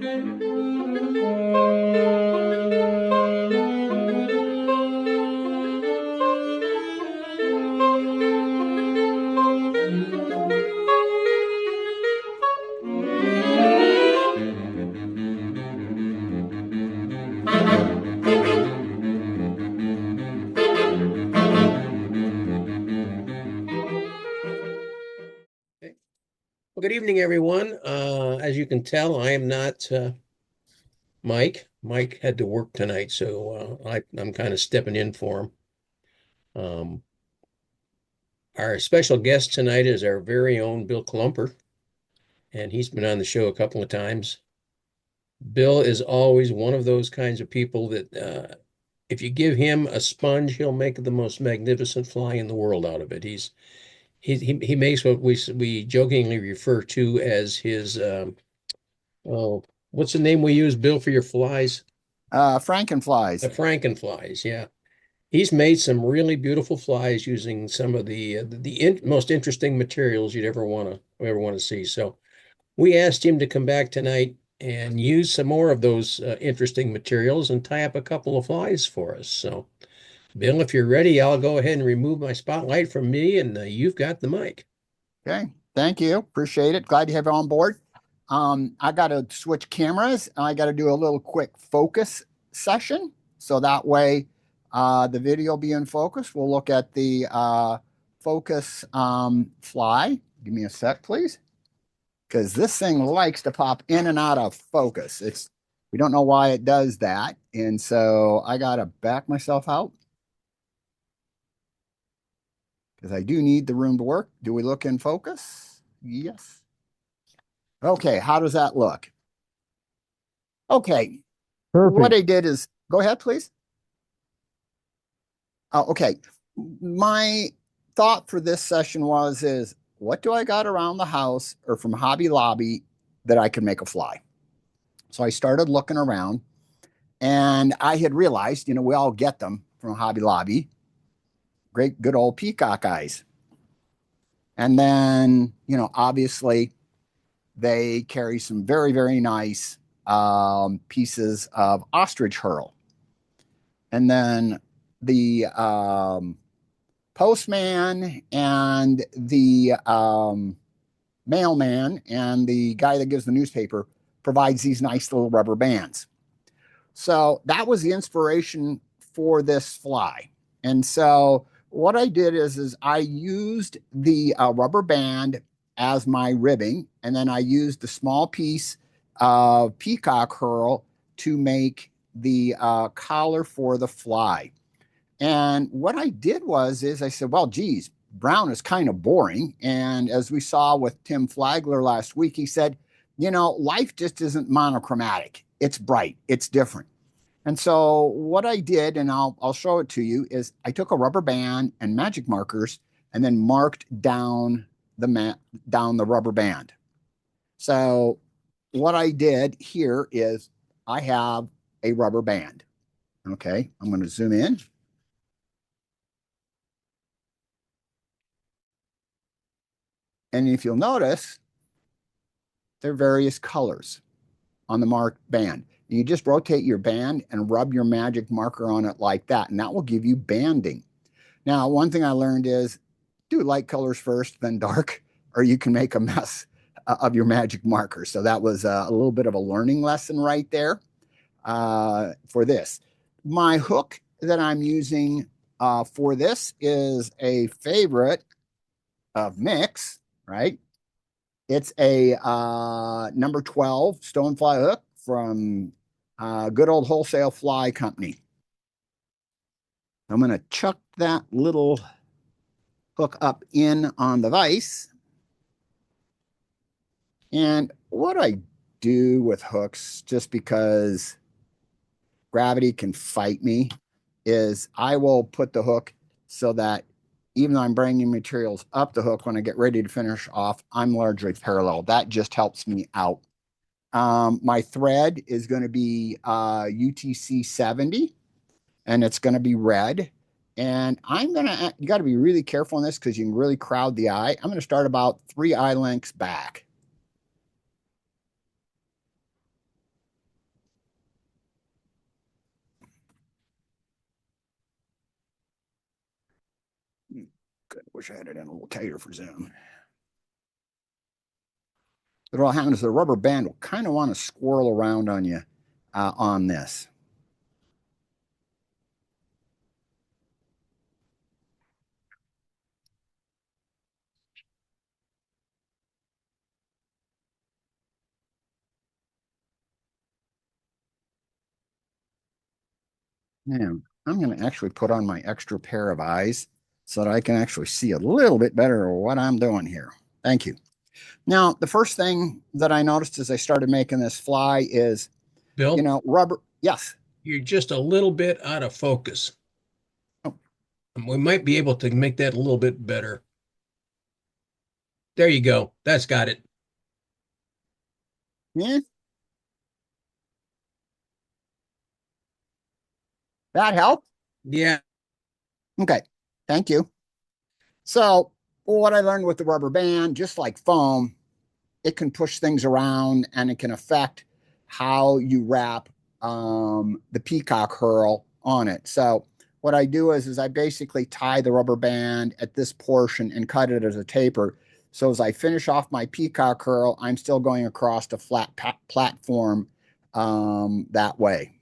Well, good evening, everyone. As you can tell, I am not Mike. Mike had to work tonight, so I'm kind of stepping in for him. Our special guest tonight is our very own Bill Klumper, and he's been on the show a couple of times. Bill is always one of those kinds of people that if you give him a sponge, he'll make the most magnificent fly in the world out of it. He makes what we jokingly refer to as his oh, what's the name we use, Bill, for your flies? Franken The Flys. Franken Flys, yeah. He's made some really beautiful flies using some of the most interesting materials you'd ever want to see. So we asked him to come back tonight and use some more of those interesting materials and tie up a couple of flies for us. So, Bill, if you're ready, I'll go ahead and remove my spotlight from me, and you've got the mic. Okay, thank you. Appreciate it. Glad to have you on board. I got to switch cameras. I got to do a little quick focus session. So that way the video will be in focus. We'll look at the focus fly. Give me a sec, please. Because this thing likes to pop in and out of focus. We don't know why it does that. And so I got to back myself out. Because I do need the room to work. Do we look in focus? Yes. Okay, how does that look? Okay. Perfect. What I did is, go ahead, please. Okay. My thought for this session is what do I got around the house or from Hobby Lobby that I can make a fly? So I started looking around and I had realized, we all get them from Hobby Lobby. Great, good old peacock eyes. And then, obviously they carry some very, very nice pieces of ostrich herl. And then the postman and the mailman and the guy that gives the newspaper provides these nice little rubber bands. So that was the inspiration for this fly. And so what I did is I used the rubber band as my ribbing, and then I used the small piece of peacock herl to make the collar for the fly. And what I did is I said, well, geez, brown is kind of boring. And as we saw with Tim Flagler last week, he said, life just isn't monochromatic. It's bright. It's different. And so what I did, and I'll show it to you, is I took a rubber band and magic markers and then marked down the rubber band. So what I did here is I have a rubber band. Okay, I'm going to zoom in. And if you'll notice, there are various colors on the marked band. You just rotate your band and rub your magic marker on it like that, and that will give you banding. Now, one thing I learned is do light colors first, then dark, or you can make a mess of your magic marker. So that was a little bit of a learning lesson right there for this. My hook that I'm using for this is a favorite of Mick's, right? It's a number 12 stonefly hook from good old Wholesale Fly Company. I'm going to chuck that little hook up in on the vise. And what I do with hooks, just because gravity can fight me, is I will put the hook so that even though I'm bringing materials up the hook, when I get ready to finish off, I'm largely parallel. That just helps me out. My thread is going to be UTC 70, and it's going to be red. And you got to be really careful on this because you can really crowd the eye. I'm going to start about 3 eye lengths back. good. Wish I had it in a little tighter for zoom. But what happens is the rubber band will kind of want to swirl around on you on this. Now, I'm going to actually put on my extra pair of eyes so that I can actually see a little bit better what I'm doing here. Thank you. Now, the first thing that I noticed as I started making this fly is, Bill, rubber. Yes. you're just a little bit out of focus. Oh, We might be able to make that a little bit better. There you go. That's got it. yeah, that helped. Yeah. Okay. Thank you. So, what I learned with the rubber band, just like foam, it can push things around and it can affect how you wrap the peacock herl on it. So what I do is I basically tie the rubber band at this portion and cut it as a taper. So as I finish off my peacock herl, I'm still going across a flat platform that way.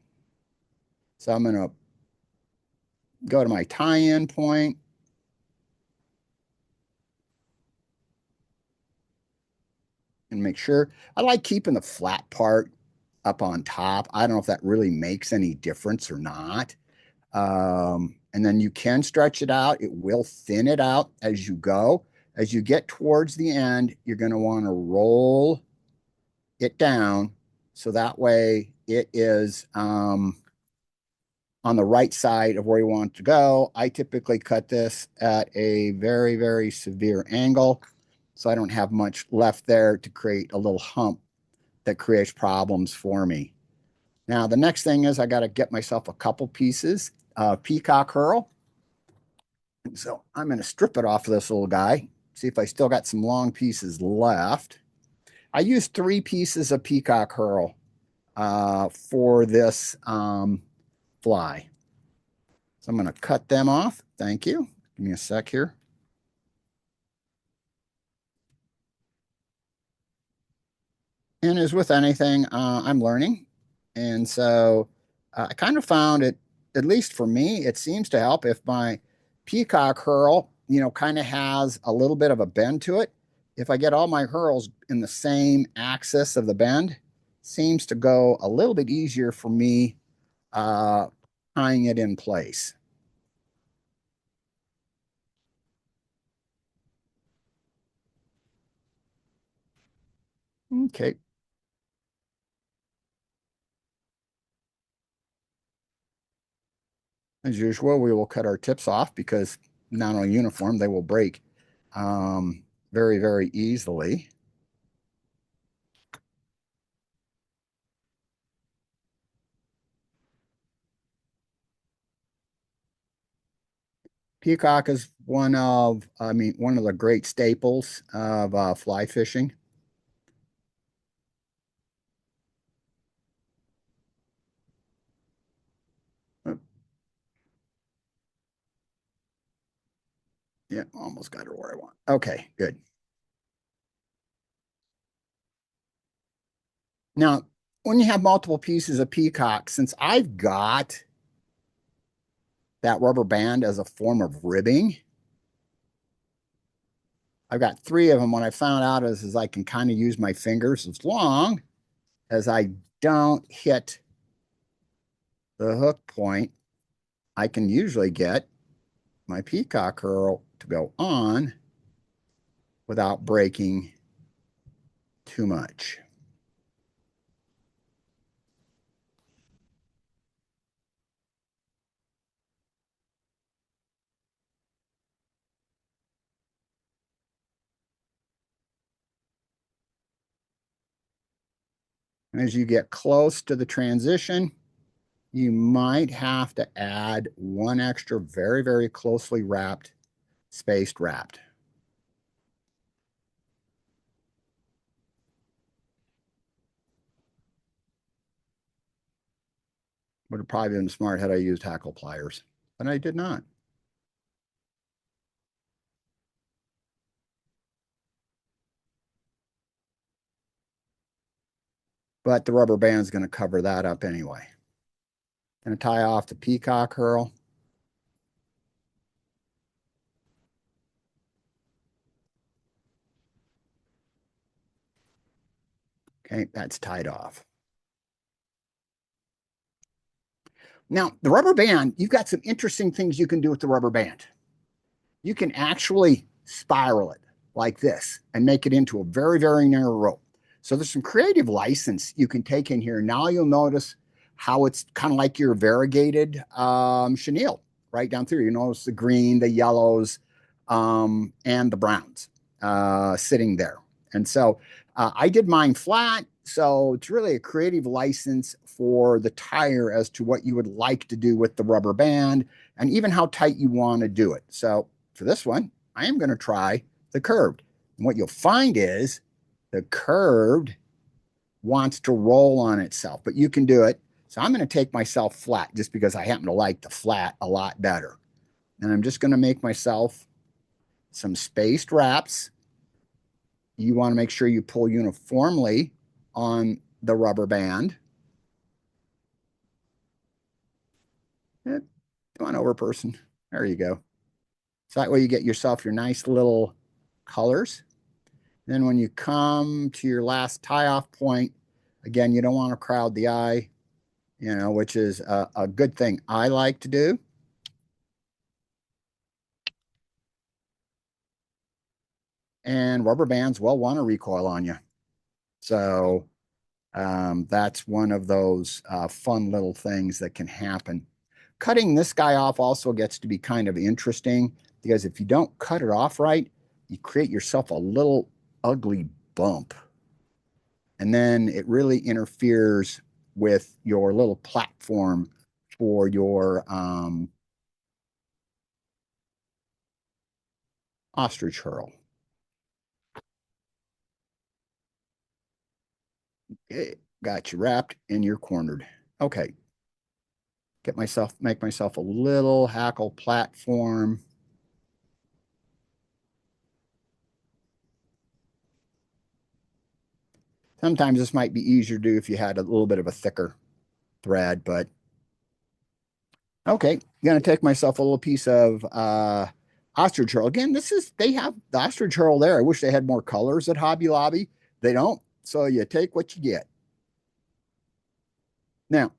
So I'm going to go to my tie-in point. And make sure. I like keeping the flat part up on top. I don't know if that really makes any difference or not. And then you can stretch it out. It will thin it out as you go. As you get towards the end, you're going to want to roll it down so that way it is on the right side of where you want to go. I typically cut this at a very, very severe angle, so I don't have much left there to create a little hump that creates problems for me. Now, the next thing is I got to get myself a couple pieces of peacock herl. So I'm going to strip it off of this little guy, see if I still got some long pieces left. I used 3 pieces of peacock herl for this fly. So I'm going to cut them off. Thank you. Give me a sec here. And as with anything, I'm learning. And so I kind of found it, at least for me, it seems to help if my peacock herl, kind of has a little bit of a bend to it. If I get all my herls in the same axis of the bend, seems to go a little bit easier for me uh, tying it in place. Okay. As usual, we will cut our tips off because not on uniform, they will break very, very easily. Peacock is one of the great staples of fly fishing. Yeah, almost got it where I want. Okay, good. Now, when you have multiple pieces of peacock, since I've got that rubber band as a form of ribbing, I've got 3 of them. What I found out is I can kind of use my fingers as long as I don't hit the hook point. I can usually get my peacock herl to go on without breaking too much. As you get close to the transition, you might have to add one extra very, very closely wrapped, spaced wrapped. Would have probably been smart had I used hackle pliers, but I did not. but the rubber band is going to cover that up anyway. Going to tie off the peacock curl. Okay, that's tied off. Now, the rubber band, you've got some interesting things you can do with the rubber band. You can actually spiral it like this and make it into a very, very narrow rope. So there's some creative license you can take in here. Now you'll notice how it's kind of like your variegated chenille right down through. You notice the green, the yellows, and the browns sitting there. And so I did mine flat. So it's really a creative license for the tire as to what you would like to do with the rubber band and even how tight you want to do it. So for this one, I am going to try the curved. And what you'll find is the curved wants to roll on itself, but you can do it. So I'm going to take myself flat just because I happen to like the flat a lot better. And I'm just going to make myself some spaced wraps. You want to make sure you pull uniformly on the rubber band. Come on over, person. There you go. So that way you get yourself your nice little colors. Then when you come to your last tie-off point, again, you don't want to crowd the eye, which is a good thing I like to do. And rubber bands will want to recoil on you. So that's one of those fun little things that can happen. Cutting this guy off also gets to be kind of interesting because if you don't cut it off right, you create yourself a little ugly bump. And then it really interferes with your little platform for your ostrich hurl. Okay, got you wrapped and you're cornered. Okay, make myself a little hackle platform. Sometimes this might be easier to do if you had a little bit of a thicker thread, but okay, I'm gonna take myself a little piece of ostrich hurl. Again, they have the ostrich hurl there. I wish they had more colors at Hobby Lobby. They don't. So you take what you get. Now,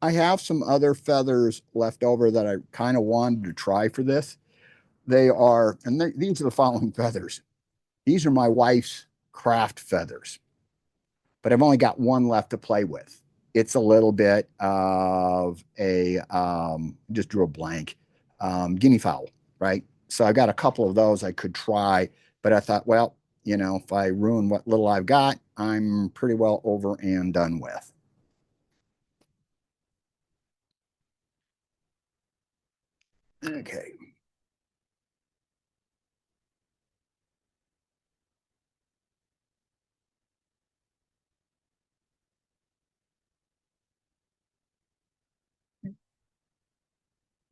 I have some other feathers left over that I kind of wanted to try for this. These are the following feathers. These are my wife's craft feathers, but I've only got one left to play with. It's a little bit of just drew a blank, guinea fowl, right? So I got a couple of those I could try, but I thought, well, if I ruin what little I've got, I'm pretty well over and done with. Okay.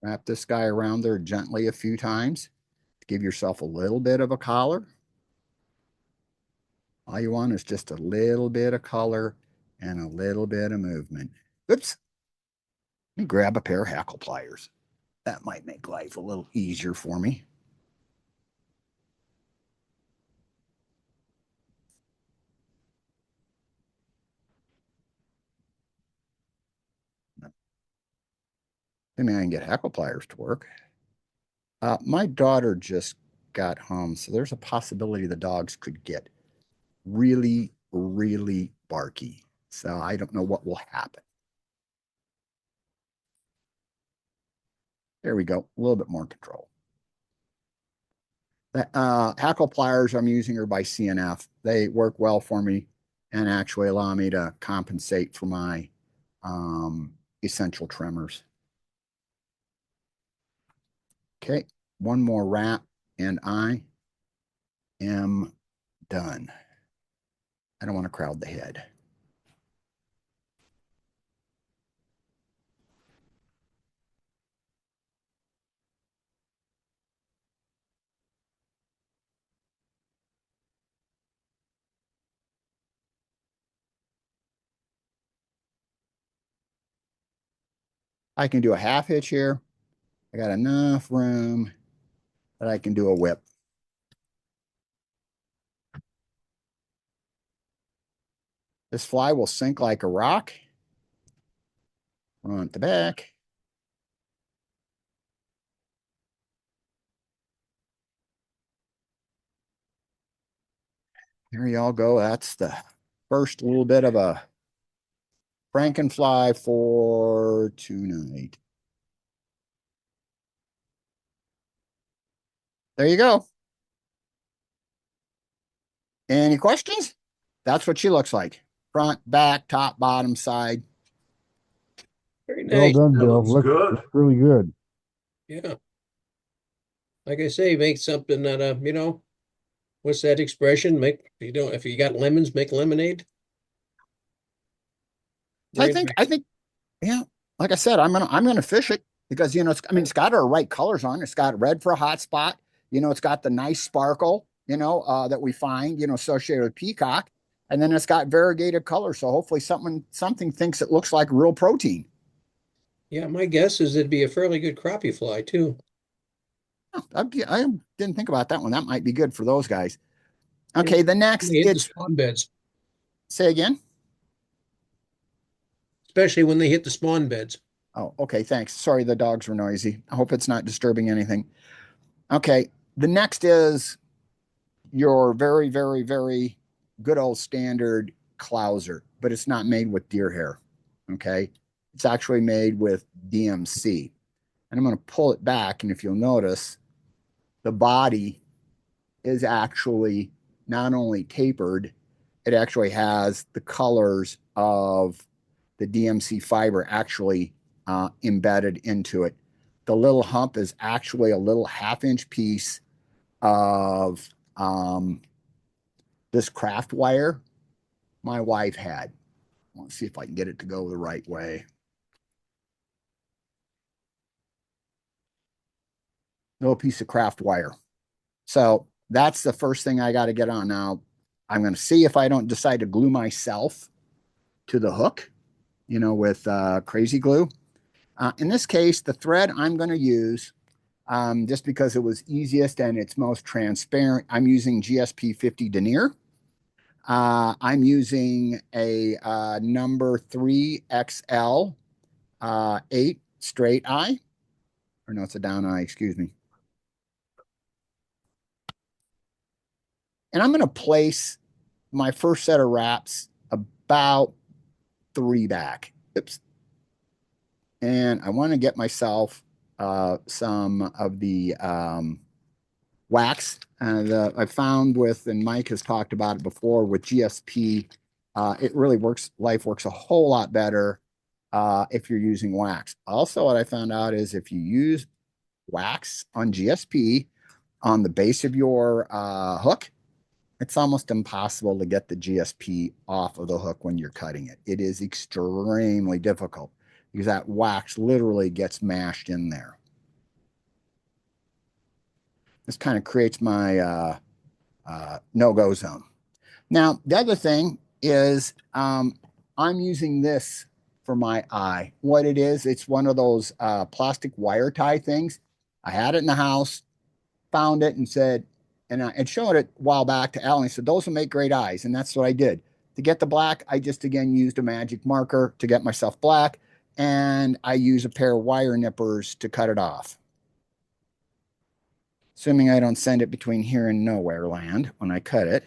Wrap this guy around there gently a few times. Give yourself a little bit of a collar. All you want is just a little bit of color and a little bit of movement. Oops. Let me grab a pair of hackle pliers. That might make life a little easier for me. I mean, I can get hackle pliers to work. My daughter just got home, so there's a possibility the dogs could get really, really barky. So I don't know what will happen. There we go. A little bit more control. The hackle pliers I'm using are by CNF. They work well for me and actually allow me to compensate for my essential tremors. Okay, one more wrap and I am done. I don't want to crowd the head. I can do a half hitch here. I got enough room that I can do a whip. This fly will sink like a rock. Front to back. There y'all go. That's the first little bit of a Franken Fly for tonight. There you go. Any questions? That's what she looks like. Front, back, top, bottom, side. Very Well nice. done, That Bill. looks good. Looks really good. Yeah. Like I say, make something that, what's that expression? If you got lemons, make lemonade. So Very nice. I think, yeah, like I said, I'm gonna fish it because it's got our right colors on. It's got red for a hot spot. It's got the nice sparkle, that we find, associated with peacock, and then it's got variegated colors. So hopefully something thinks it looks like real protein. Yeah, my guess is it'd be a fairly good crappie fly too. I didn't think about that one. That might be good for those guys. And Okay, the next they hit the it's spawn beds, say again. especially when they hit the spawn beds. Oh, okay, thanks. Sorry, the dogs were noisy. I hope it's not disturbing anything. Okay, the next is your very, very, very good old standard clouser, but it's not made with deer hair. Okay, it's actually made with DMC. And I'm going to pull it back, and if you'll notice, the body is actually not only tapered, it actually has the colors of the DMC fiber actually embedded into it. The little hump is actually a little half-inch piece of this craft wire my wife had. Let's see if I can get it to go the right way. Little piece of craft wire. So that's the first thing I got to get on. Now, I'm going to see if I don't decide to glue myself to the hook, with crazy glue. In this case, the thread I'm going to use, just because it was easiest and it's most transparent, I'm using GSP 50 denier. I'm using a number 3XL 8 straight eye. Or no, it's a down eye, excuse me. And I'm going to place my first set of wraps about 3 back. Oops. And I want to get myself some of the wax. I found and Mike has talked about it before with GSP, it really works, life works a whole lot better if you're using wax. Also, what I found out is if you use wax on GSP on the base of your hook, it's almost impossible to get the GSP off of the hook when you're cutting it. It is extremely difficult because that wax literally gets mashed in there. This kind of creates my no-go zone. Now, the other thing is I'm using this for my eye. What it is, it's one of those plastic wire tie things. I had it in the house, found it and said, and I showed it a while back to Alan. He said, those will make great eyes. And that's what I did. To get the black, I just again used a magic marker to get myself black. And I use a pair of wire nippers to cut it off. Assuming I don't send it between here and nowhere land when I cut it.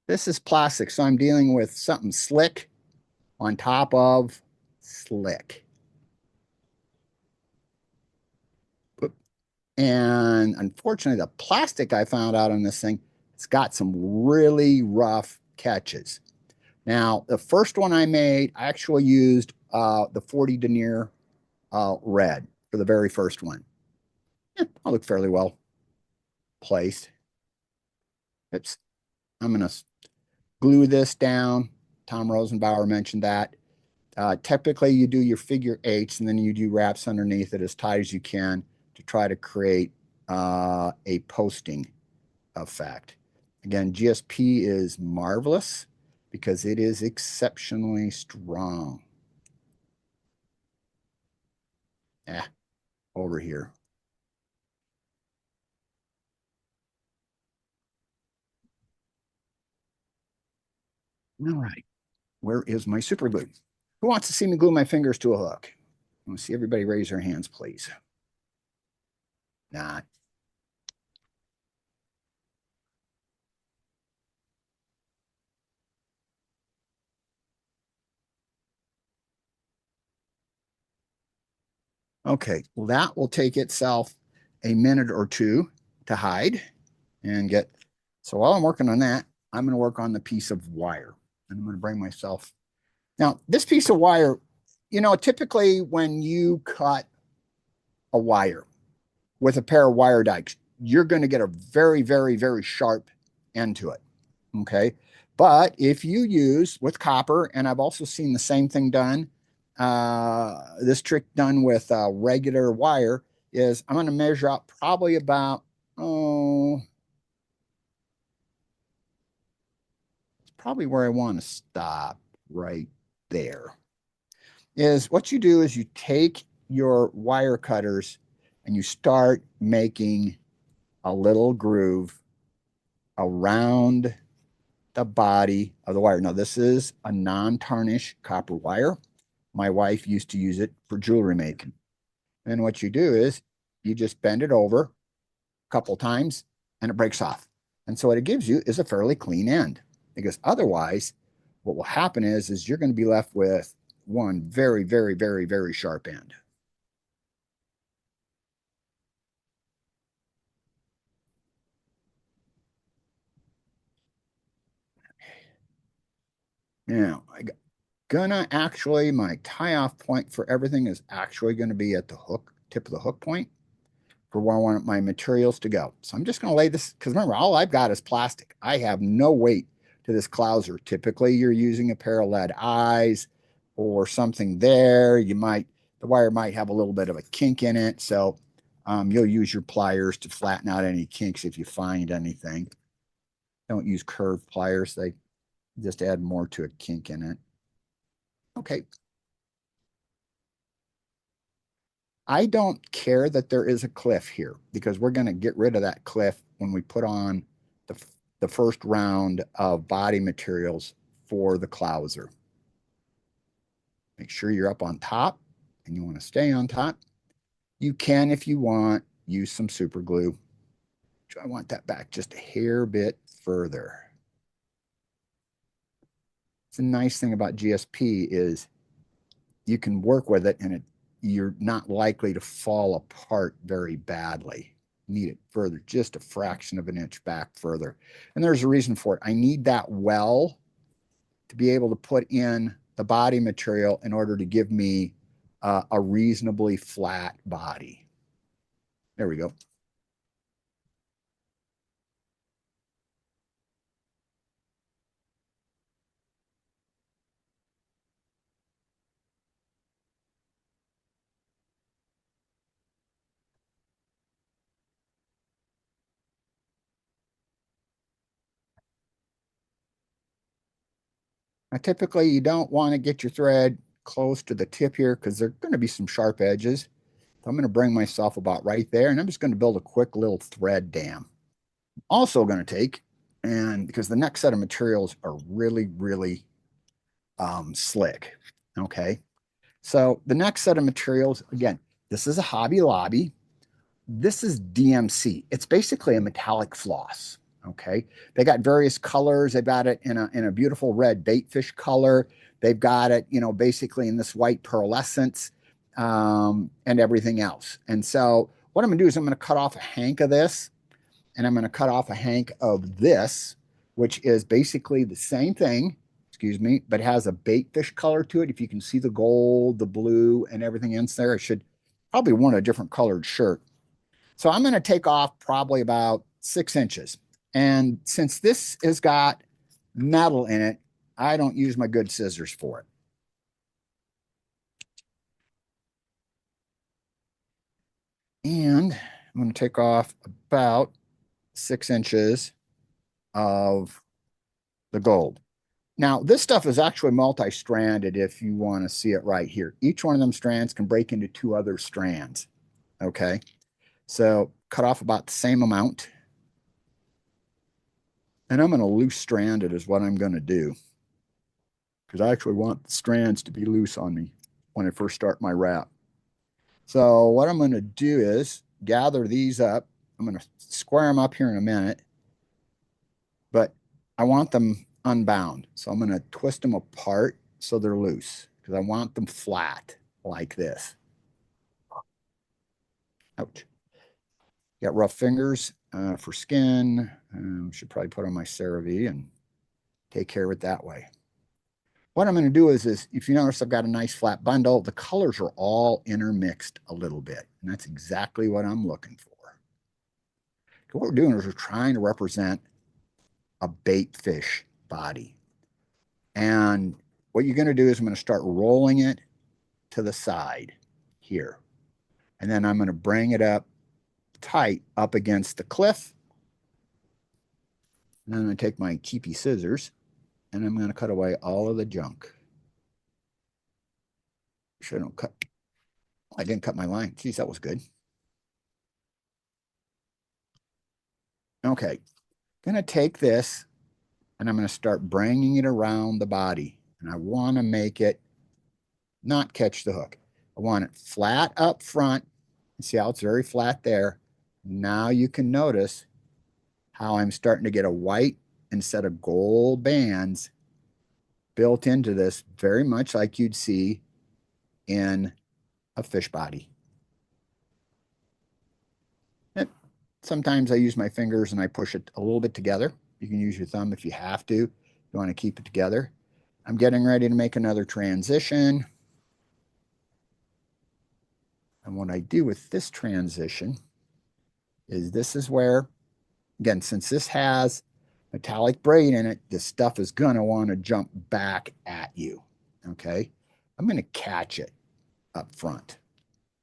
This is plastic, so I'm dealing with something slick on top of slick. And unfortunately, the plastic I found out on this thing, it's got some really rough catches. Now, the first one I made, I actually used the 40 denier red for the very first one. I look fairly well placed. Oops. I'm going to glue this down. Tom Rosenbauer mentioned that. Typically, you do your figure eights and then you do wraps underneath it as tight as you can to try to create a posting effect. Again, GSP is marvelous because it is exceptionally strong. Over here. All right. Where is my super glue? Who wants to see me glue my fingers to a hook? I want to see everybody raise their hands, please. Not. Okay, well, that will take itself a minute or two to hide and get. So while I'm working on that, I'm going to work on the piece of wire. And I'm going to bring myself. Now, this piece of wire, typically when you cut a wire with a pair of wire dikes, you're going to get a very, very, very sharp end to it. Okay. But if you use with copper, and I've also seen the same thing done, this trick done with regular wire is I'm going to measure out probably about, it's probably where I want to stop right there. Is what you do is you take your wire cutters and you start making a little groove around the body of the wire. Now, this is a non-tarnish copper wire. My wife used to use it for jewelry making. And what you do is you just bend it over a couple times and it breaks off. And so what it gives you is a fairly clean end, because otherwise what will happen is you're going to be left with one very, very, very, very sharp end. Now, gonna actually, my tie off point for everything is actually going to be at the hook, tip of the hook point for where I want my materials to go. So I'm just going to lay this, because remember, all I've got is plastic. I have no weight to this clouser. Typically, you're using a pair of lead eyes or something there. The wire might have a little bit of a kink in it. So you'll use your pliers to flatten out any kinks if you find anything. Don't use curved pliers. They just add more to a kink in it. Okay. I don't care that there is a cliff here, because we're going to get rid of that cliff when we put on the first round of body materials for the clouser. Make sure you're up on top, and you want to stay on top. You can, if you want, use some super glue. I want that back just a hair bit further. It's a nice thing about GSP is you can work with it, and you're not likely to fall apart very badly. Need it further, just a fraction of an inch back further. And there's a reason for it. I need that well to be able to put in the body material in order to give me a reasonably flat body. There we go. Now, typically, you don't want to get your thread close to the tip here, because there are going to be some sharp edges. So I'm going to bring myself about right there, and I'm just going to build a quick little thread dam. Also going to take, and because the next set of materials are really, really slick. Okay. So the next set of materials, again, this is a Hobby Lobby. This is DMC. It's basically a metallic floss. Okay. They got various colors. They've got it in a beautiful red baitfish color. They've got it, basically in this white pearlescence, and everything else. And so what I'm going to do is I'm going to cut off a hank of this, and I'm going to cut off a hank of this, which is basically the same thing, excuse me, but has a baitfish color to it. If you can see the gold, the blue, and everything else there, I should probably want a different colored shirt. So I'm going to take off probably about 6 inches. And since this has got metal in it, I don't use my good scissors for it. And I'm going to take off about 6 inches of the gold. Now, this stuff is actually multi-stranded if you want to see it right here. Each one of them strands can break into two other strands. Okay. So cut off about the same amount. And I'm going to loose strand it is what I'm going to do. Because I actually want the strands to be loose on me when I first start my wrap. So what I'm going to do is gather these up. I'm going to square them up here in a minute, but I want them unbound. So I'm going to twist them apart so they're loose because I want them flat like this. Ouch. Got rough fingers for skin. Should probably put on my CeraVe and take care of it that way. What I'm going to do is if you notice, I've got a nice flat bundle. The colors are all intermixed a little bit, and that's exactly what I'm looking for. What we're doing is we're trying to represent a bait fish body. And what you're going to do is I'm going to start rolling it to the side here. And then I'm going to bring it up tight up against the cliff. And then I'm going to take my cheapy scissors and I'm going to cut away all of the junk. Sure, don't cut. I didn't cut my line. Geez, that was good. Okay, I'm going to take this and I'm going to start bringing it around the body. And I want to make it not catch the hook. I want it flat up front. See how it's very flat there. Now you can notice how I'm starting to get a white instead of gold bands built into this, very much like you'd see in a fish body. Sometimes I use my fingers and I push it a little bit together. You can use your thumb if you have to. You want to keep it together. I'm getting ready to make another transition. And what I do with this transition is this is where, again, since this has metallic braid in it, this stuff is going to want to jump back at you. Okay. I'm going to catch it up front.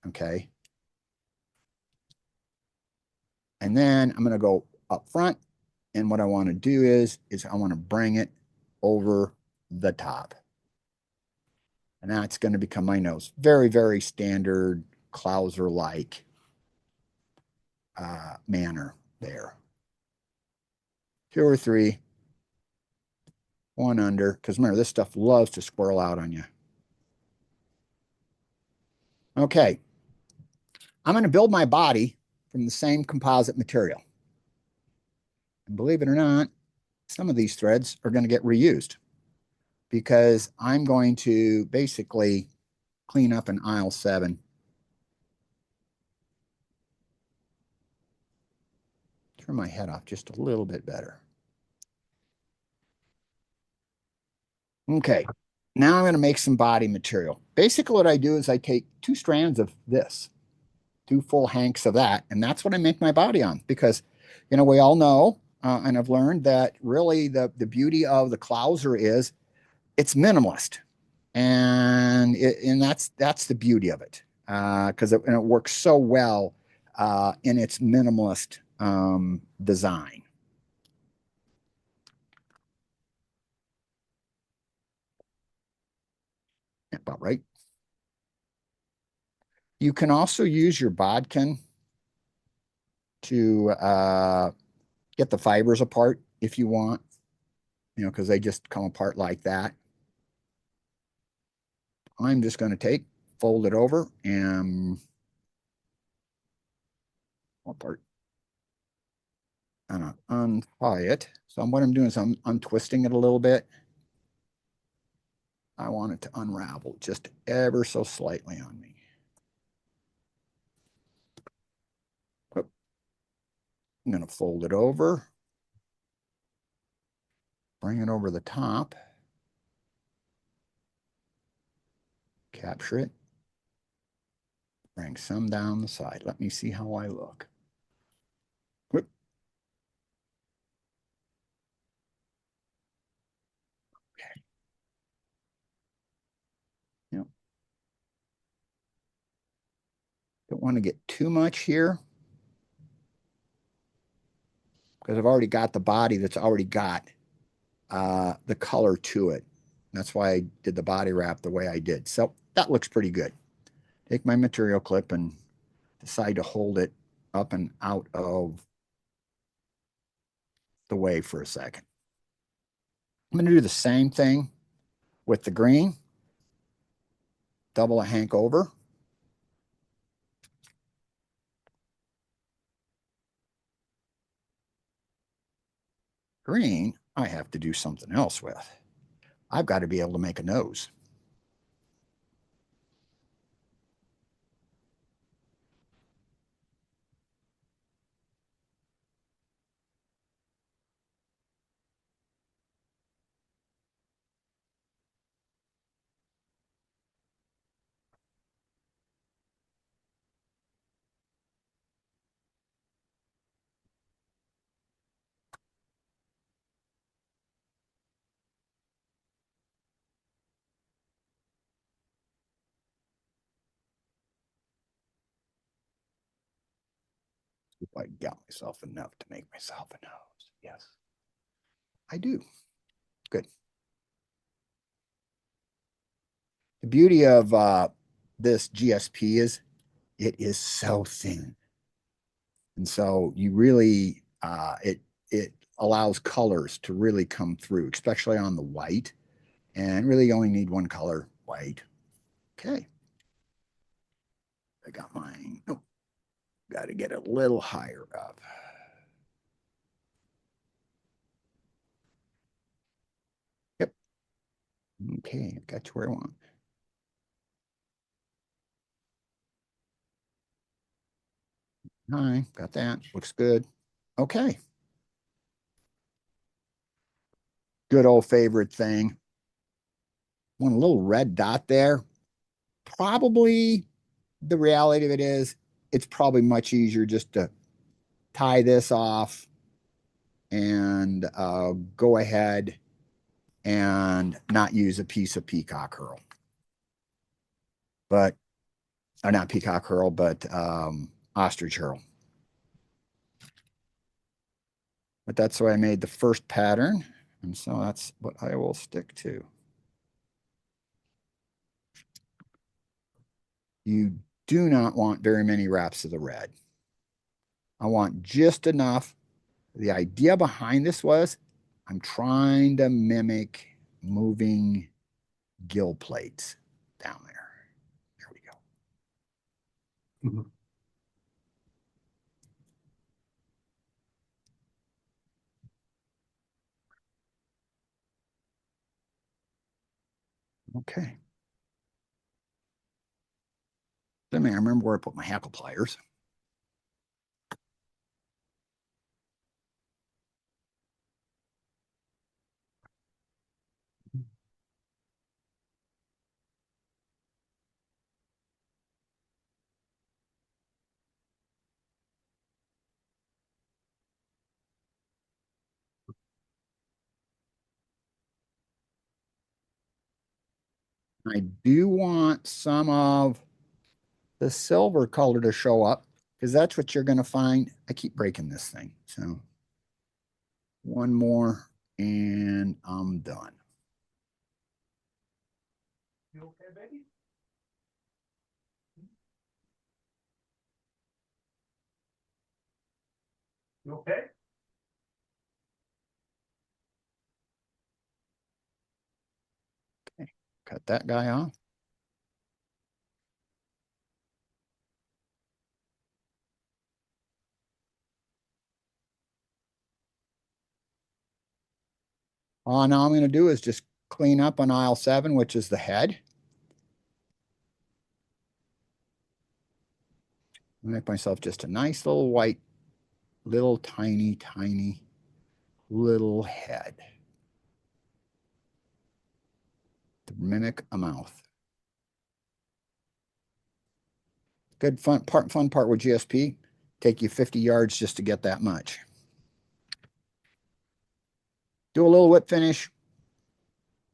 Okay. And then I'm going to go up front. And what I want to do is I want to bring it over the top. And that's going to become my nose. Very, very standard Clouser-like manner there. 2 or 3, one under, because remember, this stuff loves to squirrel out on you. Okay, I'm going to build my body from the same composite material. And believe it or not, some of these threads are going to get reused because I'm going to basically clean up in aisle 7. Turn my head off just a little bit better. Okay, now I'm going to make some body material. Basically, what I do is I take 2 strands of this, 2 full hanks of that, and that's what I make my body on because, we all know, and I've learned that really the beauty of the Clouser is it's minimalist, and that's the beauty of it because it works so well in its minimalist design. About right. You can also use your bodkin to get the fibers apart if you want, because they just come apart like that. I'm just going to fold it over and apart and untie it. So what I'm doing is I'm untwisting it a little bit. I want it to unravel just ever so slightly on me. I'm going to fold it over, bring it over the top, capture it, bring some down the side. Let me see how I look. Whoop. Okay. Yep. Don't want to get too much here because I've already got the body that's already got the color to it. That's why I did the body wrap the way I did. So that looks pretty good. Take my material clip and decide to hold it up and out of the way for a second. I'm going to do the same thing with the green. Double a hank over. Green, I have to do something else with. I've got to be able to make a nose. If I got myself enough to make myself a nose. Yes, I do. Good. The beauty of this GSP is it is so thin. And so you really, it allows colors to really come through, especially on the white. And really you only need one color, white. Okay. I got mine. Oh, got to get a little higher up. Yep. Okay, got to where I want. All right, got that. Looks good. Okay. Good old favorite thing. Want a little red dot there. Probably the reality of it is it's probably much easier just to tie this off and go ahead and not use a piece of peacock herl. But, or not peacock herl, but ostrich herl. But that's why I made the first pattern. And so that's what I will stick to. You do not want very many wraps of the red. I want just enough. The idea behind this was I'm trying to mimic moving gill plates down there. There we go. Mm-hmm. Okay. I mean, I remember where I put my hackle pliers. I do want some of the silver color to show up because that's what you're going to find. I keep breaking this thing. So one more and I'm done. You okay, baby? You okay? Okay, cut that guy off. All now I'm going to do is just clean up on aisle 7, which is the head. Make myself just a nice little white, little tiny, tiny little head to mimic a mouth. Good fun part with GSP. Take you 50 yards just to get that much. Do a little whip finish.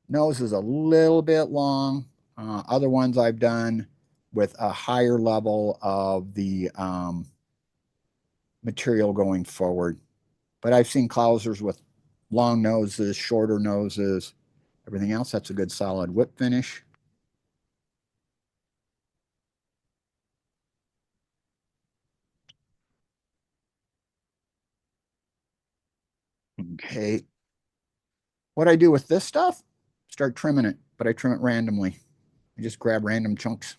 Nose is a little bit long. Other ones I've done with a higher level of the material going forward. But I've seen Clousers with long noses, shorter noses, everything else. That's a good solid whip finish. Okay. What I do with this stuff, start trimming it, but I trim it randomly. I just grab random chunks.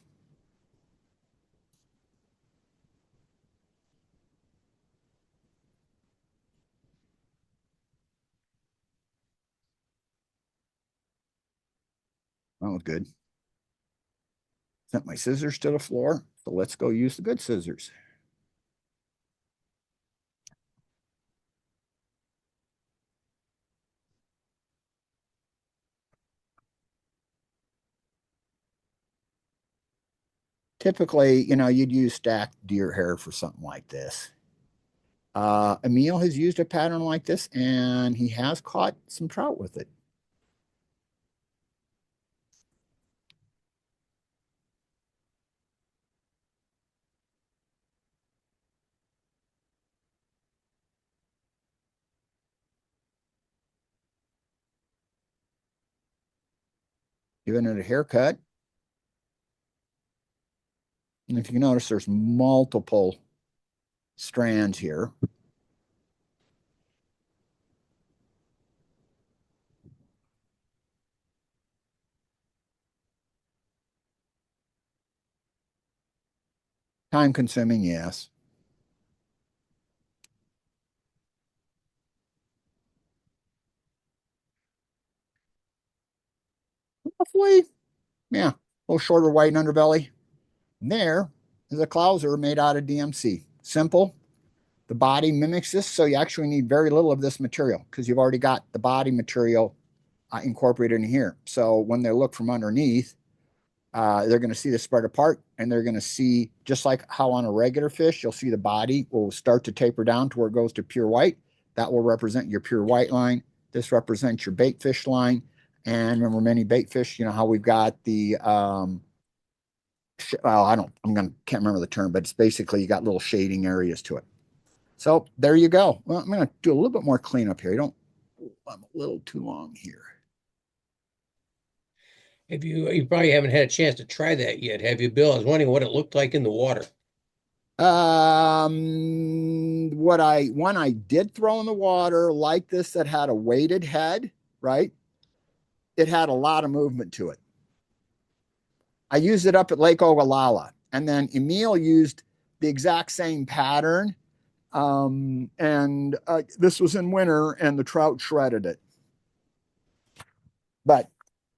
Oh, good. Sent my scissors to the floor. So let's go use the good scissors. Typically, you'd use stacked deer hair for something like this. Emil has used a pattern like this and he has caught some trout with it. Giving it a haircut. And if you notice, there's multiple strands here. Time consuming, yes. Roughly, yeah, a little shorter white underbelly. And there is a clouser made out of DMC. Simple. The body mimics this, so you actually need very little of this material because you've already got the body material incorporated in here. So when they look from underneath, they're going to see the spread apart and they're going to see, just like how on a regular fish, you'll see the body will start to taper down to where it goes to pure white. That will represent your pure white line. This represents your bait fish line. And remember, many bait fish, how we've got the, well, can't remember the term, but it's basically you got little shading areas to it. So there you go. Well, I'm going to do a little bit more cleanup here. I'm a little too long here. You probably haven't had a chance to try that yet, have you, Bill? I was wondering what it looked like in the water. One I did throw in the water like this that had a weighted head, right? It had a lot of movement to it. I used it up at Lake Ogallala, and then Emil used the exact same pattern. And this was in winter, and the trout shredded it. But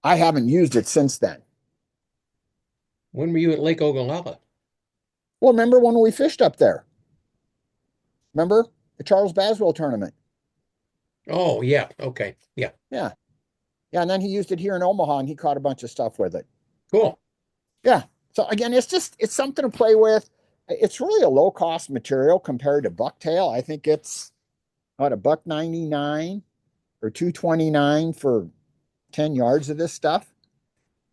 I haven't used it since then. When were you at Lake Ogallala? Well, remember when we fished up there? Remember the Charles Baswell tournament? Oh, yeah. Okay. Yeah. Yeah. Yeah. And then he used it here in Omaha and he caught a bunch of stuff with it. Cool. Yeah. So again, it's something to play with. It's really a low cost material compared to bucktail. I think it's about $1.99 or $2.29 for 10 yards of this stuff.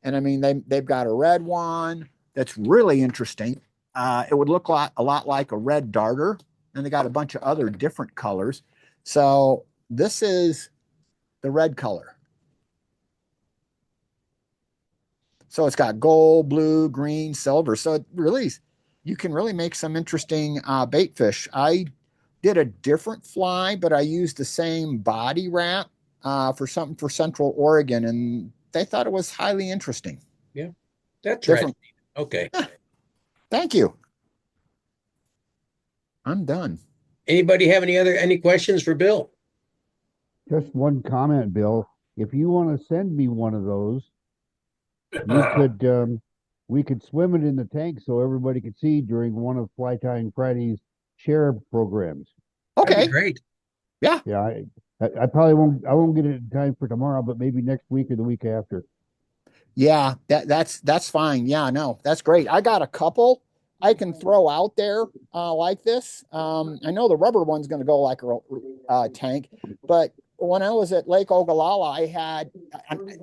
And I mean, they've got a red one that's really interesting. It would look a lot like a red darter, and they got a bunch of other different colors. So this is the red color. So it's got gold, blue, green, silver. So you can really make some interesting bait fish. I did a different fly, but I used the same body wrap for something for Central Oregon, and they thought it was highly interesting. Yeah. That's Different. right. Okay. Yeah, thank you. I'm done. Anybody have any questions for Bill? Just one comment, Bill. If you want to send me one of those, we could swim it in the tank so everybody could see during one of Fly Tying Friday's share programs. Okay. That'd be great. Yeah. Yeah, I probably won't get it in time for tomorrow, but maybe next week or the week after. Yeah, that's fine. Yeah, no, that's great. I got a couple I can throw out there like this. I know the rubber one's going to go like a tank, but when I was at Lake Ogallala, I had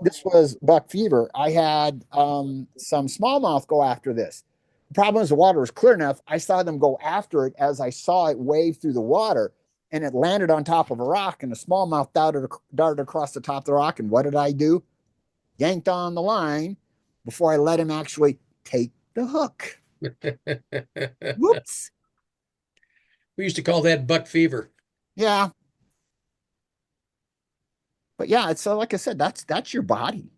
this was buck fever. I had some smallmouth go after this. The problem is the water was clear enough. I saw them go after it as I saw it wave through the water. and it landed on top of a rock, and a smallmouth darted across the top of the rock. And what did I do? Yanked on the line before I let him actually take the hook. Whoops. We used to call that buck fever. Yeah. But yeah, it's so like I said, that's your body.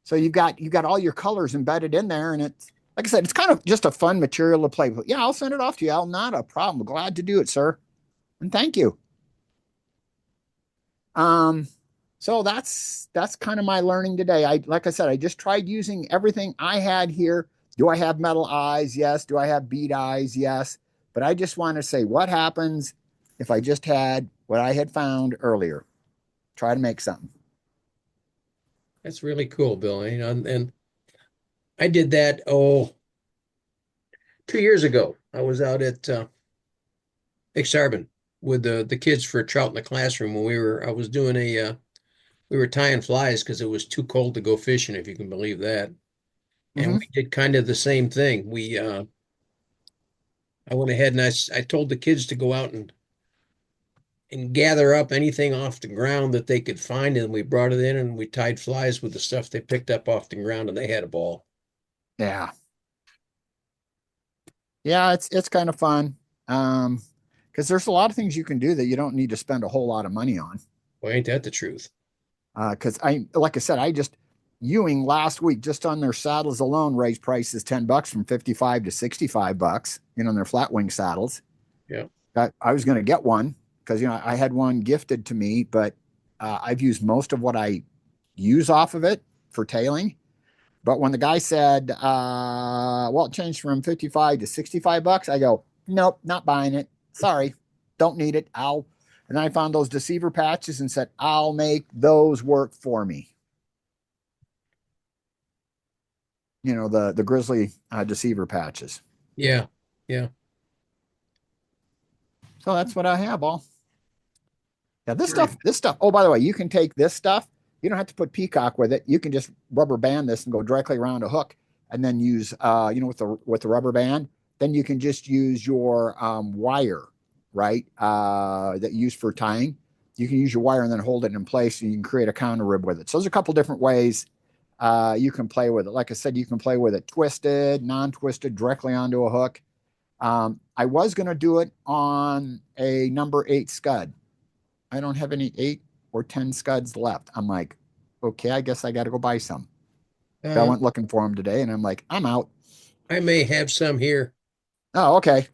So you've got all your colors embedded in there, and it's like I said, it's kind of just a fun material to play with. Yeah, I'll send it off to you, Al. Not a problem. Glad to do it, sir. And thank you. Um, so that's kind of my learning today. Like I said, I just tried using everything I had here. Do I have metal eyes? Yes. Do I have bead eyes? Yes. But I just want to say what happens if I just had what I had found earlier. Try to make something. That's really cool, Bill. You know, and I did that, 2 years ago. I was out at Exarban with the kids for a trout in the classroom when I was doing we were tying flies because it was too cold to go fishing, if you can believe that. And Mm-hmm. we did kind of the same thing. I went ahead and I told the kids to go out and gather up anything off the ground that they could find, and we brought it in and we tied flies with the stuff they picked up off the ground, and they had a ball. Yeah. Yeah, it's kind of fun. Because there's a lot of things you can do that you don't need to spend a whole lot of money on. Well, ain't that the truth? Because like I said, I just Ewing last week just on their saddles alone raised prices $10 from 55 to $65. On their flat wing saddles. Yeah. I was going to get one because I had one gifted to me, but I've used most of what I use off of it for tailing. But when the guy said, well, it changed from 55 to $65, I go, nope, not buying it. Sorry, don't need it. And then I found those deceiver patches and said, I'll make those work for me. The grizzly deceiver patches. Yeah. Yeah. So that's what I have all. Yeah, this stuff. Oh, by the way, you can take this stuff. You don't have to put peacock with it. You can just rubber band this and go directly around a hook, and then use, with the rubber band. Then you can just use your wire, right? That you use for tying. You can use your wire and then hold it in place, and you can create a counter rib with it. So there's a couple different ways you can play with it. Like I said, you can play with it twisted, non-twisted, directly onto a hook. I was going to do it on a number 8 scud. I don't have any 8 or 10 scuds left. I'm like, okay, I guess I got to go buy some. I went looking for them today, and I'm like, I'm out. I may have some here. Oh, okay.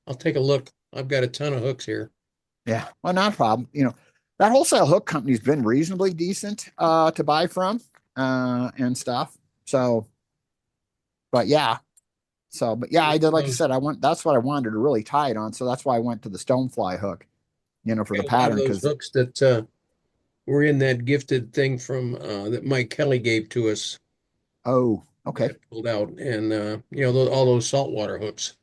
I'll take a look. I've got a ton of hooks here. Yeah, well, not a problem. That wholesale hook company's been reasonably decent to buy from and stuff. So, but yeah. I did, like I said, that's what I wanted to really tie it on. So that's why I went to the stonefly hook, for the A lot of pattern. those Because, hooks that were in that gifted thing from that Mike Kelly gave to us. oh, okay. Pulled out, and all those saltwater hooks.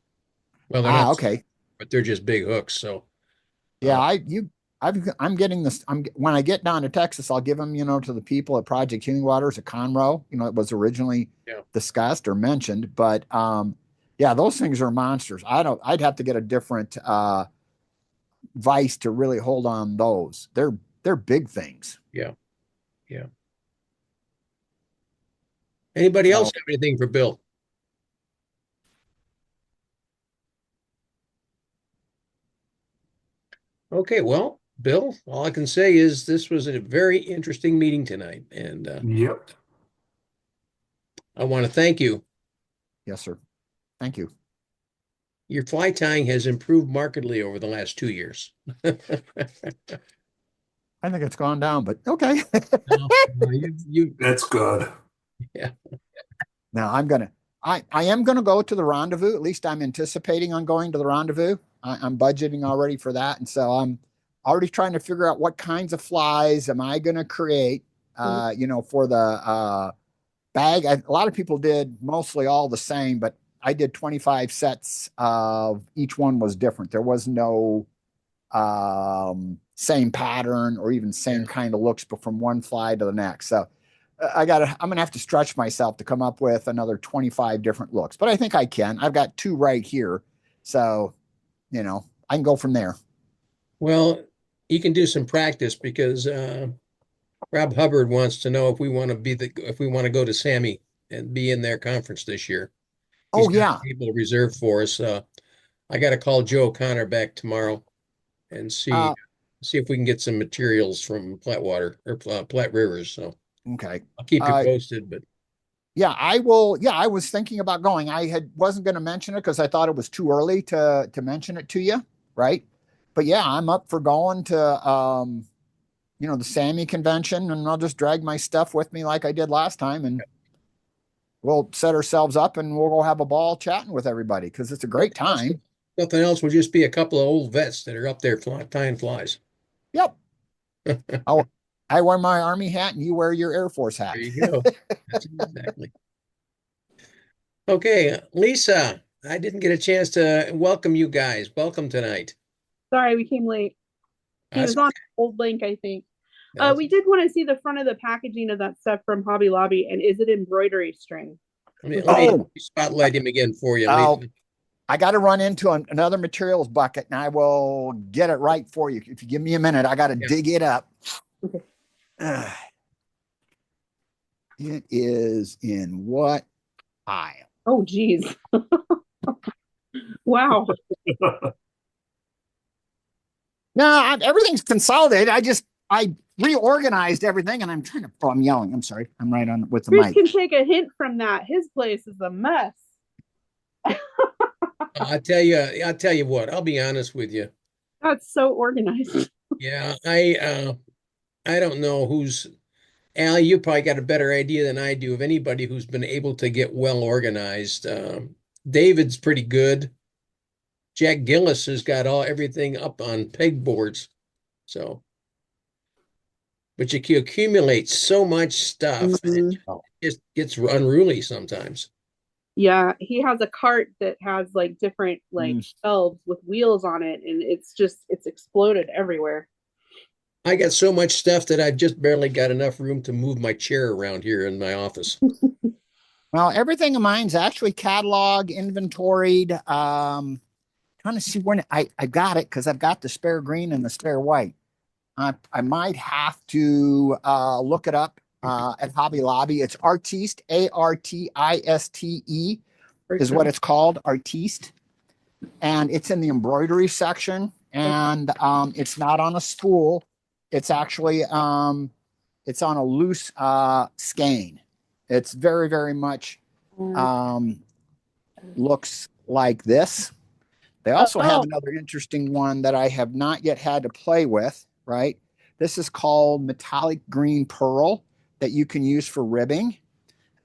Well, they're not, Okay. but they're just big hooks. So Yeah, I'm getting this. When I get down to Texas, I'll give them, to the people at Project Healing Waters at Conroe. It was originally yeah, discussed or mentioned, but yeah, those things are monsters. I'd have to get a different vise to really hold on those. They're big things. yeah, yeah. Anybody else So have anything for Bill? Okay, well, Bill, all I can say is this was a very interesting meeting tonight, and Yep. I want to thank you. yes, sir. Thank you. Your fly tying has improved markedly over the last 2 years. I think it's gone down, but okay. That's good. Yeah. Now I am gonna go to the rendezvous. At least I'm anticipating on going to the rendezvous. I'm budgeting already for that, and so I'm already trying to figure out what kinds of flies am I gonna create. For the bag. A lot of people did mostly all the same, but I did 25 sets of each one was different. There was no same pattern or even same kind of looks, but from one fly to the next. So I'm gonna have to stretch myself to come up with another 25 different looks, but I think I can. I've got 2 right here, so I can go from there. Well, you can do some practice because Rob Hubbard wants to know if we want to if we want to go to Sammy and be in their conference this year. He's Oh got yeah. a table reserved for us. I got to call Joe O'Connor back tomorrow and Uh, see if we can get some materials from Platte Platte Rivers. So okay. I'll keep you Uh, posted. But yeah, I will. Yeah, I was thinking about going. Wasn't going to mention it because I thought it was too early to mention it to you, right? But yeah, I'm up for going to the Sammy convention, and I'll just drag my stuff with me like I did last time, and we'll set ourselves up and we'll go have a ball chatting with everybody because it's a great time. nothing else will just be a couple of old vets that are up there tying flies. Yep. I wear my Army hat and you wear your Air Force hat. There you go. That's exactly. Okay, Lisa, I didn't get a chance to welcome you guys. Welcome tonight. Sorry, we came late. He That's was on old link, I think. That's- We did want to see the front of the packaging of that stuff from Hobby Lobby, and is it embroidery string? let me spotlight him again for you, Lisa. I got to run into another materials bucket and I will get it right for you. If you give me a minute, I got to dig it up. Okay. It is in what aisle? Oh, geez. Wow. No, everything's consolidated. I reorganized everything and I'm trying to, I'm yelling. I'm sorry. I'm right on with the Chris mic. can take a hint from that. His place is a mess. I'll tell you what, I'll be honest with you. That's so organized. Yeah, I don't know Al, you probably got a better idea than I do of anybody who's been able to get well organized. David's pretty good. Jack Gillis has got everything up on pegboards. So, but you can accumulate so much stuff, and it just gets unruly sometimes. Yeah, he has a cart that has like different shelves with wheels on it, and it's exploded everywhere. I got so much stuff that I've just barely got enough room to move my chair around here in my office. Well, everything of mine's actually cataloged, inventoried. Trying to see when I got it because I've got the spare green and the spare white. I might have to look it up at Hobby Lobby. It's Artiste, Artiste is what it's called, Artiste. And it's in the embroidery section. And it's not on a spool. It's actually it's on a loose skein. It's very, very much looks like this. They also have another interesting one that I have not yet had to play with, right? This is called metallic green pearl that you can use for ribbing,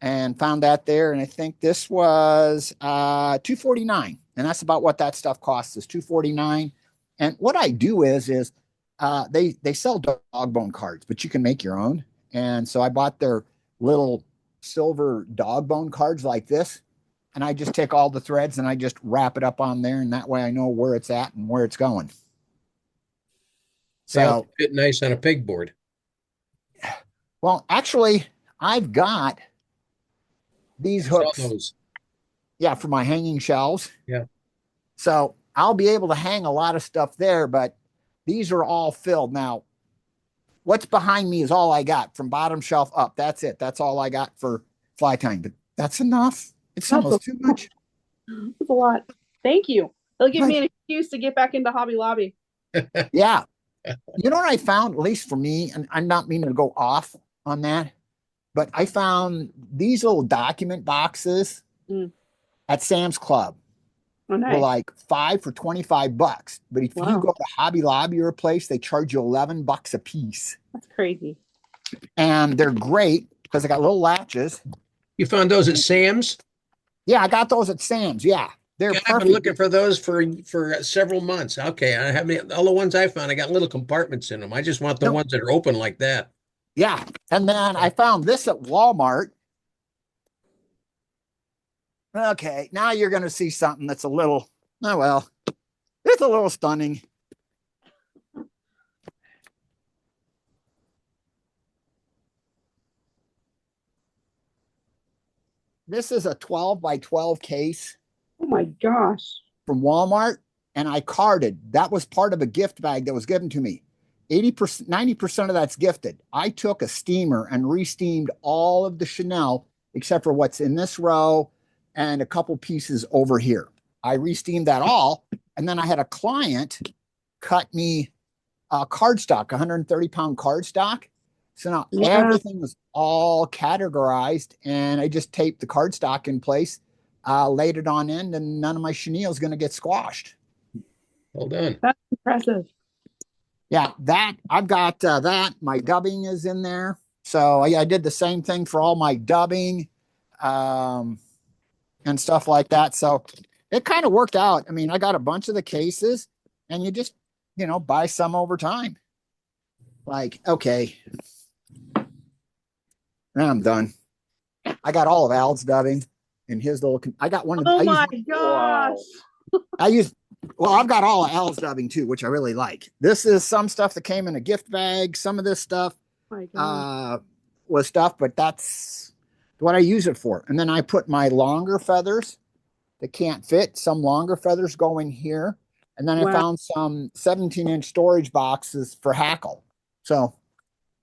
and found that there. And I think this was $249, and that's about what that stuff costs, is $249. And what I do is they sell dog bone cards, but you can make your own. And so I bought their little silver dog bone cards like this. And I just take all the threads and I just wrap it up on there. And that way I know where it's at and where it's going. So fit nice on a pegboard. Well, actually, I've got these hooks. Yeah, for my hanging shelves. Yeah. So I'll be able to hang a lot of stuff there, but these are all filled. Now, what's behind me is all I got from bottom shelf up. That's it. That's all I got for fly tying, but that's enough. It's almost too much. It's a lot. Thank you. It'll give me an excuse to get back into Hobby Lobby. Yeah. You know what I found, at least for me, and I'm not meaning to go off on that, but I found these little document boxes at Sam's Club. Oh, nice. Were like 5 for $25. But if you go to Hobby Lobby or a place, they charge you $11 a piece. That's crazy. And they're great because they got little latches. You found those at Sam's? Yeah, I got those at Sam's. Yeah, they're perfect. I've been looking for those for several months. Okay, I have all the ones I found. I got little compartments in them. I just want the ones that are open like that. Yeah, and then I found this at Walmart. Okay, now you're going to see something that's a little, oh well, it's a little stunning. This is a 12 by 12 case. Oh my gosh. From Walmart. and I carded. That was part of a gift bag that was given to me. 80%, 90% of that's gifted. I took a steamer and re-steamed all of the Chanel except for what's in this row and a couple pieces over here. I re-steamed that all, and then I had a client cut me cardstock, 130-pound cardstock. So now everything was all categorized, and I just taped the cardstock in place, laid it on end, and none of my chenille is going to get squashed. Well done. That's impressive. Yeah, that I've got that. My dubbing is in there. So I did the same thing for all my dubbing and stuff like that. So it kind of worked out. I mean, I got a bunch of the cases, and you just, buy some over time. Like, okay, now I'm done. I got all of Al's dubbing in his little. I got one of. Oh my gosh! I've got all of Al's dubbing too, which I really like. This is some stuff that came in a gift bag. Some of this stuff was stuff, but that's what I use it for. And then I put my longer feathers that can't fit. Some longer feathers go in here. And then I found some 17-inch storage boxes for hackle. So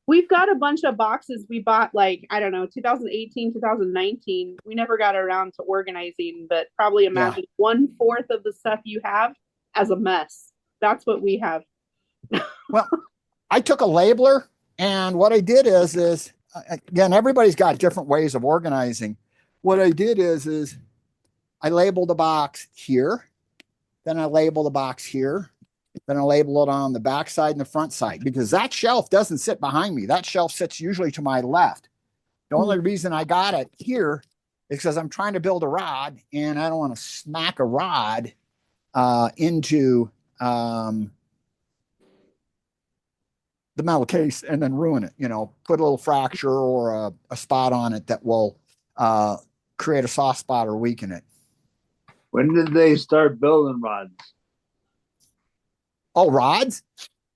we've got a bunch of boxes we bought, like, I don't know, 2018, 2019. We never got around to organizing, but probably imagine 1/4 of the stuff you have as a mess. That's what we have. Well, I took a labeler, and what I did is again, everybody's got different ways of organizing. What I did is I labeled the box here, then I label the box here, then I label it on the back side and the front side, because that shelf doesn't sit behind me. That shelf sits usually to my left. The only reason I got it here is because I'm trying to build a rod, and I don't want to smack a rod into the metal case and then ruin it, put a little fracture or a spot on it that will create a soft spot or weaken it. When did they start building rods? Oh, rods?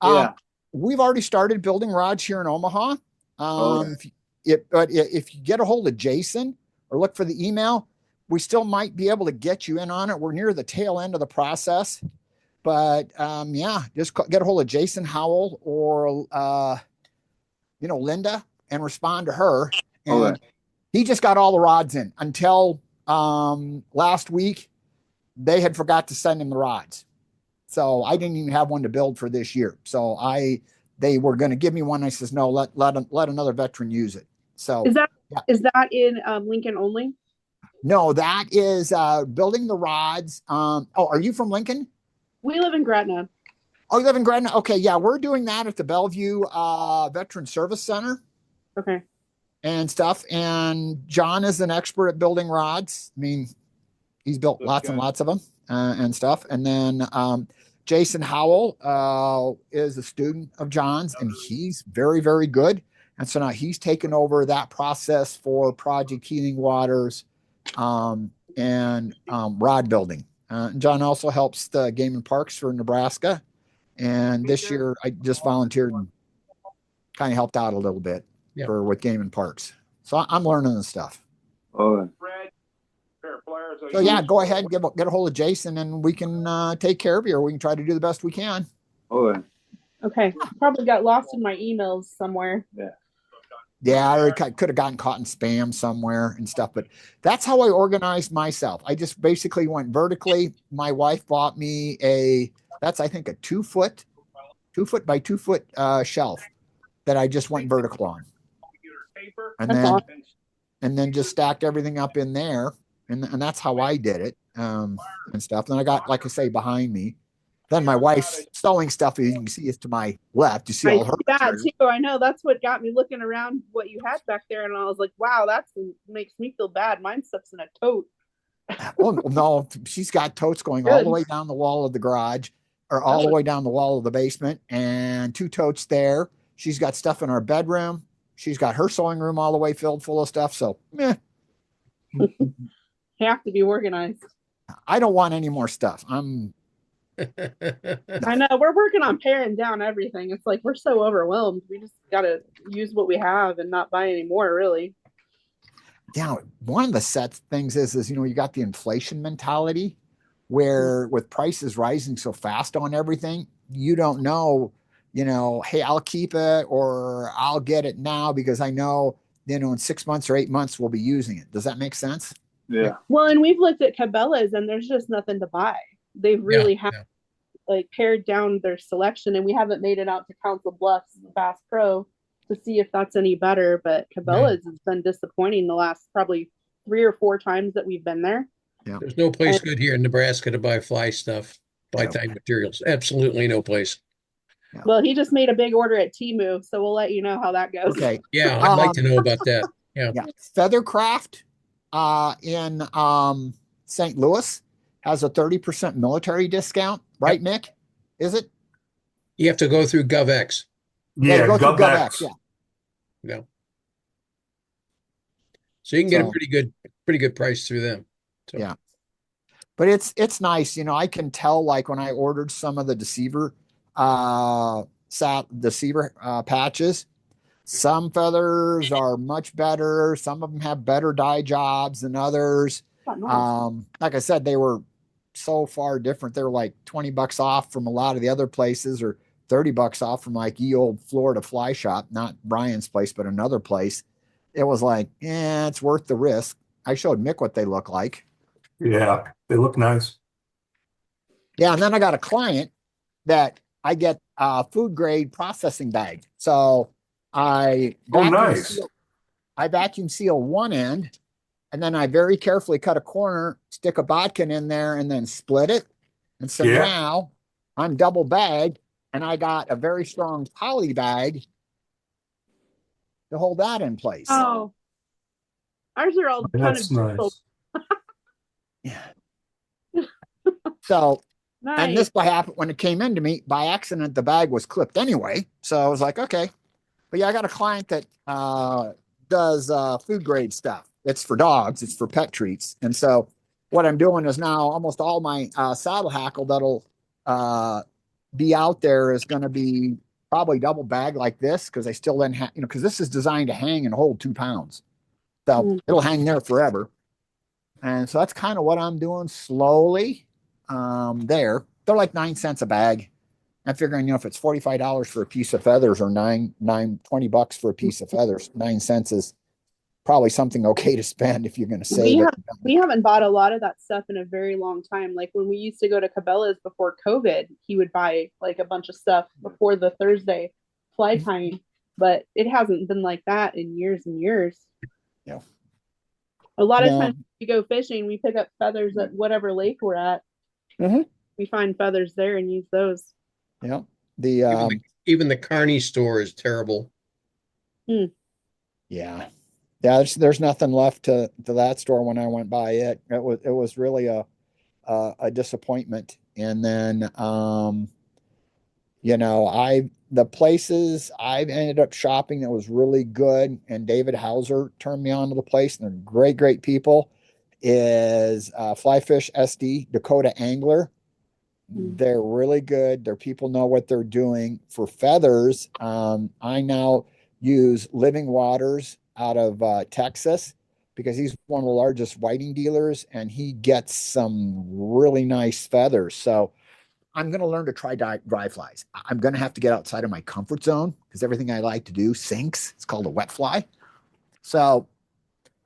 Yeah. We've already started building rods here in Omaha. If you get a hold of Jason or look for the email, we still might be able to get you in on it. We're near the tail end of the process. But just get a hold of Jason Howell or Linda and respond to her. And he just got all the rods in. Until last week, they had forgot to send him the rods. So I didn't even have one to build for this year. So they were going to give me one. I says, no, let another veteran use it. So is that in Lincoln only? No, that is building the rods. Are you from Lincoln? We live in Gretna. Oh, you live in Gretna? Okay, yeah, we're doing that at the Bellevue Veteran Service Center. Okay. And stuff. And John is an expert at building rods. I mean, he's built lots and lots of them and stuff. And then Jason Howell is a student of John's, and he's very, very good. And so now he's taken over that process for Project Healing Waters and rod building. John also helps the Game and Parks for Nebraska. And this year I just volunteered and kind of helped out a little bit with Game and Parks. So I'm learning this stuff. Oh. So yeah, go ahead and get a hold of Jason, and we can take care of you, or we can try to do the best we can. Oh. Okay. Probably got lost in my emails somewhere. Yeah, I could have gotten caught in spam somewhere and stuff, but that's how I organized myself. I just basically went vertically. My wife bought me that's I think a 2-foot by 2-foot shelf that I just went vertical on. And then just stacked everything up in there. And that's how I did it and stuff. Then I got, like I say, behind me. Then my wife's sewing stuff, you can see, is to my left. You see all her. Yeah, too. I know. That's what got me looking around what you had back there, and I was like, "Wow, that makes me feel bad." Mine stuff's in a tote. Oh no, she's got totes going all the way down the wall of the garage, or all the way down the wall of the basement, and 2 totes there. She's got stuff in our bedroom. She's got her sewing room all the way filled full of stuff. So, have to be organized. I don't want any more stuff. I know, we're working on paring down everything. It's like we're so overwhelmed. We just got to use what we have and not buy any more, really. Yeah, one of the things is you got the inflation mentality where with prices rising so fast on everything, you don't know, hey, I'll keep it or I'll get it now because I know, in 6 months or 8 months we'll be using it. Does that make sense? Yeah. Well, and we've looked at Cabela's and there's just nothing to buy. They Yeah, really have yeah. like pared down their selection, and we haven't made it out to Council Bluffs Bass Pro to see if that's any better. But Cabela's has been disappointing the last probably 3 or 4 times that we've been there. Yeah. There's no place And good here in Nebraska to buy fly stuff, fly type materials. Absolutely no place. well, he just made a big order at Temu, so we'll let you know how that goes. Okay. Yeah, I'd like to know about that. Yeah. Yeah. Feathercraft in St. Louis has a 30% military discount, right, Mick? Is it? You have to go through GovX. Yeah, go through GovX. Yeah. Yeah. So you can get a So- pretty good price through them. So. Yeah. But it's nice, I can tell, like when I ordered some of the deceiver patches, some feathers are much better. Some of them have better dye jobs than others. Like I said, they were so far different. They were like $20 off from a lot of the other places, or $30 off from like ye old Florida Fly Shop, not Brian's place, but another place. It was like, it's worth the risk. I showed Mick what they look like. Yeah, they look nice. Yeah, and then I got a client that I get food grade processing bag. So I Nice. vacuum seal one end, and then I very carefully cut a corner, stick a bodkin in there, and then split it. And so now I'm double bagged, and I got a very strong poly bag to hold that in place. Oh, ours are all kind That's of nice. Yeah. So, nice. and this happened when it came into me by accident. The bag was clipped anyway, so I was like, okay. But yeah, I got a client that does food grade stuff. It's for dogs. It's for pet treats. And so what I'm doing is now almost all my saddle hackle that'll be out there is going to be probably double bag like this, because I still then have, because this is designed to hang and hold 2 pounds. So it'll hang there forever. And so that's kind of what I'm doing slowly there. They're like 9 cents a bag. I'm figuring, if it's $45 for a piece of feathers, or $20 for a piece of feathers, 9 cents is probably something okay to spend if you're going to save it. We haven't bought a lot of that stuff in a very long time. Like when we used to go to Cabela's before COVID, he would buy like a bunch of stuff before the Thursday fly tying, but it hasn't been like that in years and years. Yeah. A lot of times we go fishing, we pick up feathers at whatever lake we're at. We find feathers there and use those. Yeah. Even the Carney store is terrible. Yeah. There's nothing left to that store when I went by it. It was really a disappointment. And then the places I've ended up shopping that was really good, and David Hauser turned me on to the place, and they're great people, is Flyfish SD Dakota Angler. They're really good. Their people know what they're doing. For feathers, I now use Living Waters out of Texas, because he's one of the largest whiting dealers, and he gets some really nice feathers. So I'm going to learn to try dry flies. I'm going to have to get outside of my comfort zone, because everything I like to do sinks. It's called a wet fly. So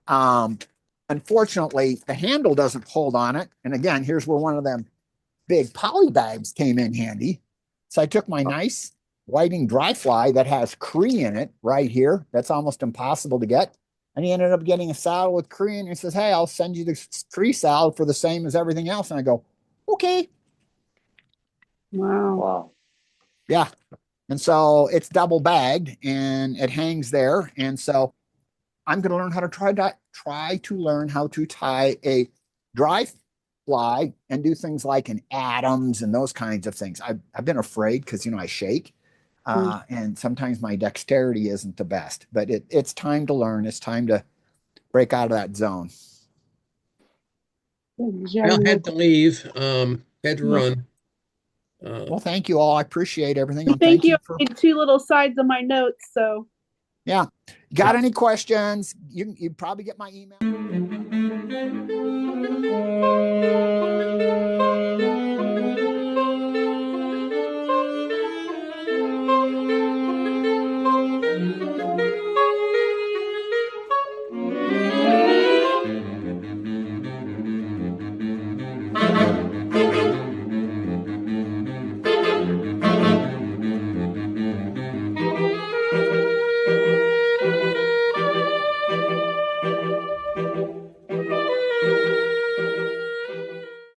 unfortunately, the handle doesn't hold on it. And again, here's where one of them big poly bags came in handy. So I took my nice whiting dry fly that has Cree in it right here. That's almost impossible to get. And he ended up getting a saddle with Cree, and he says, hey, I'll send you the Cree saddle for the same as everything else. And I go, okay. Wow. Yeah. And so it's double bagged and it hangs there. And so I'm going to learn how to try to learn how to tie a dry fly and do things like an Adams and those kinds of things. I've been afraid because, I shake and sometimes my dexterity isn't the best, but it's time to learn. It's time to break out of that zone. I had to leave, had to run. Well, thank you all. I appreciate everything. Thank you. I made 2 little sides of my notes. So yeah. Got any questions? You probably get my email.